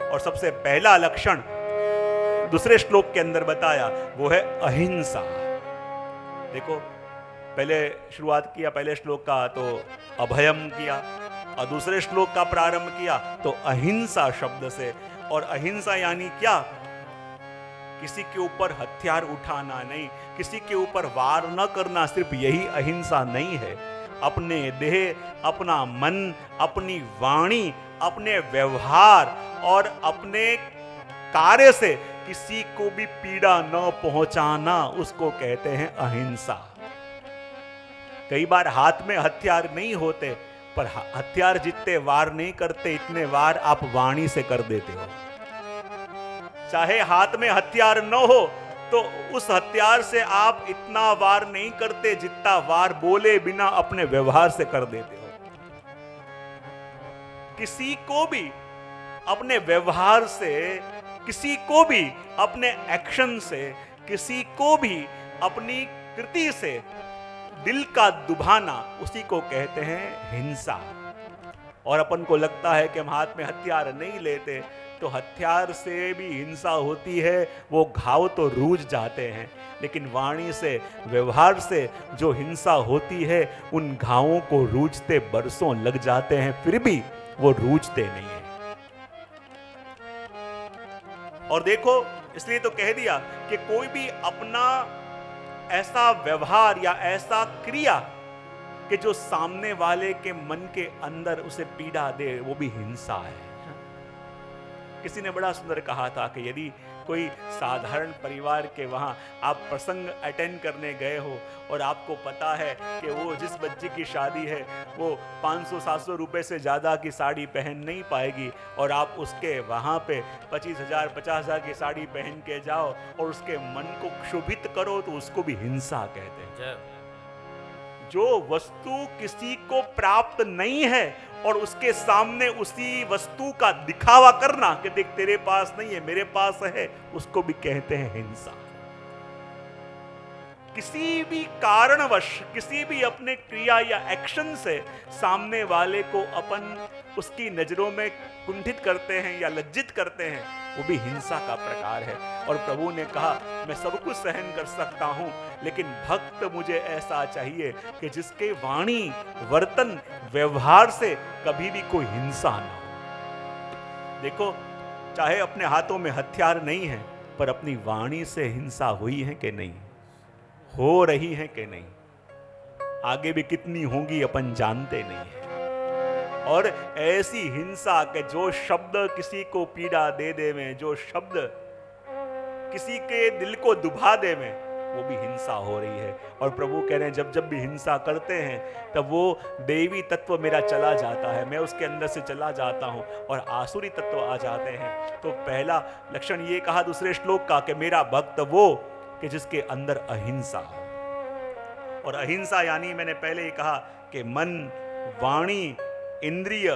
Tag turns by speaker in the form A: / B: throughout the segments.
A: और सबसे पहला लक्षण दूसरे श्लोक के अंदर बताया, वो है अहिंसा। देखो, पहले शुरुआत किया पहले श्लोक का तो अभयम किया, और दूसरे श्लोक का प्रारंभ किया तो अहिंसा शब्द से। और अहिंसा यानी क्या? किसी के ऊपर हथियार उठाना नहीं, किसी के ऊपर वार न करना, सिर्फ यही अहिंसा नहीं है। अपने देह, अपना मन, अपनी वाणी, अपने व्यवहार और अपने कार्य से किसी को भी पीड़ा न पहुंचाना, उसको कहते हैं अहिंसा। कई बार हाथ में हथियार नहीं होते, पर हथियार जितने वार नहीं करते, इतने वार आप वाणी से कर देते हो। चाहे हाथ में हथियार न हो तो उस हथियार से आप इतना वार नहीं करते जितना वार बोले बिना अपने व्यवहार से कर देते हो। किसी को भी अपने व्यवहार से, किसी को भी अपने एक्शन से, किसी को भी अपनी कृति से दिल का दुभाना, उसी को कहते हैं हिंसा। और अपन को लगता है कि हम हाथ में हथियार नहीं लेते, तो हथियार से भी हिंसा होती है, वो घाव तो रूज जाते हैं, लेकिन वाणी से, व्यवहार से जो हिंसा होती है, उन घावों को रूजते बरसों लग जाते हैं, फिर भी वो रूजते नहीं है। और देखो, इसलिए तो कह दिया कि कोई भी अपना ऐसा व्यवहार या ऐसा क्रिया कि जो सामने वाले के मन के अंदर उसे पीड़ा दे, वो भी हिंसा है। किसी ने बड़ा सुंदर कहा था कि यदि कोई साधारण परिवार के वहां आप प्रसंग अटेंड करने गए हो और आपको पता है कि वो जिस बच्चे की शादी है वो 500-700 रुपए से ज़्यादा की साड़ी पहन नहीं पाएगी, और आप उसके वहाँ पे 25,000 50,000 की साड़ी पहन के जाओ और उसके मन को क्षुभित करो, तो उसको भी हिंसा कहते हैं। जो वस्तु किसी को प्राप्त नहीं है और उसके सामने उसी वस्तु का दिखावा करना कि देख तेरे पास नहीं है मेरे पास है, उसको भी कहते हैं हिंसा। किसी भी कारणवश, किसी भी अपने क्रिया या एक्शन से सामने वाले को अपन उसकी नजरों में कुंठित करते हैं या लज्जित करते हैं, वो भी हिंसा का प्रकार है। और प्रभु ने कहा, मैं सब कुछ सहन कर सकता हूं, लेकिन भक्त मुझे ऐसा चाहिए कि जिसके वाणी, वर्तन, व्यवहार से कभी भी कोई हिंसा ना हो। देखो, चाहे अपने हाथों में हथियार नहीं है, पर अपनी वाणी से हिंसा हुई है कि नहीं, हो रही है कि नहीं, आगे भी कितनी होंगी अपन जानते नहीं है। और ऐसी हिंसा के जो शब्द किसी को पीड़ा दे देवे, जो शब्द किसी के दिल को दुभा देवे, वो भी हिंसा हो रही है। और प्रभु कह रहे हैं, जब जब भी हिंसा करते हैं तब वो देवी तत्व मेरा चला जाता है, मैं उसके अंदर से चला जाता हूं और आसुरी तत्व आ जाते हैं। तो पहला लक्षण ये कहा दूसरे श्लोक का कि मेरा भक्त वो कि जिसके अंदर अहिंसा हो। और अहिंसा यानी मैंने पहले ही कहा कि मन, वाणी, इंद्रिय,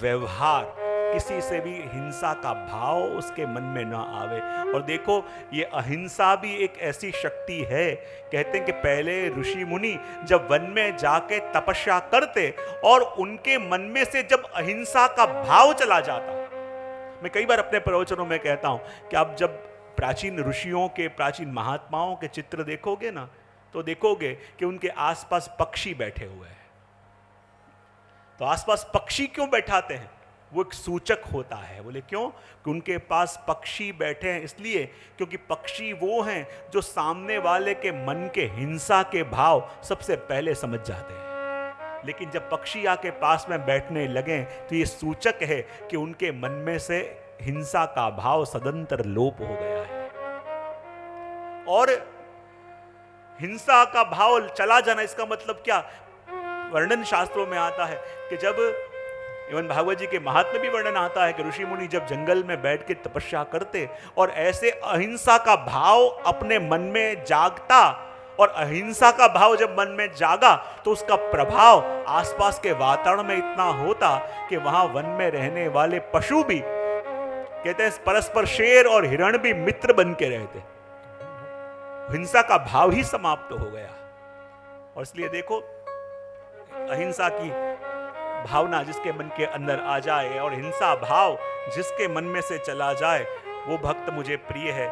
A: व्यवहार, किसी से भी हिंसा का भाव उसके मन में ना आवे। और देखो, ये अहिंसा भी एक ऐसी शक्ति है, कहते हैं कि पहले ऋषि मुनि जब वन में जाके तपस्या करते और उनके मन में से जब अहिंसा का भाव चला जाता, मैं कई बार अपने प्रवचनों में कहता हूं कि आप जब प्राचीन ऋषियों के, प्राचीन महात्माओं के चित्र देखोगे ना, तो देखोगे कि उनके आसपास पक्षी बैठे हुए हैं। तो आसपास पक्षी क्यों बैठाते हैं? वो एक सूचक होता है। बोले क्यों? कि उनके पास पक्षी बैठे हैं इसलिए क्योंकि पक्षी वो हैं जो सामने वाले के मन के हिंसा के भाव सबसे पहले समझ जाते हैं। लेकिन जब पक्षी आके पास में बैठने लगे तो ये सूचक है कि उनके मन में से हिंसा का भाव सदंतर लोप हो गया है। और हिंसा का भाव चला जाना, इसका मतलब क्या? वर्णन शास्त्रों में आता है कि जब इवन भागवत जी के महात्म्य भी वर्णन आता है कि ऋषि मुनि जब जंगल में बैठ के तपस्या करते और ऐसे अहिंसा का भाव अपने मन में जागता, और अहिंसा का भाव जब मन में जागा तो उसका प्रभाव आसपास के वातावरण में इतना होता कि वहां वन में रहने वाले पशु भी, कहते हैं परस्पर शेर और हिरण भी मित्र बन के रहते। हिंसा का भाव ही समाप्त हो गया। और इसलिए देखो, अहिंसा की भावना जिसके मन के अंदर आ जाए और हिंसा भाव जिसके मन में से चला जाए, वो भक्त मुझे प्रिय है।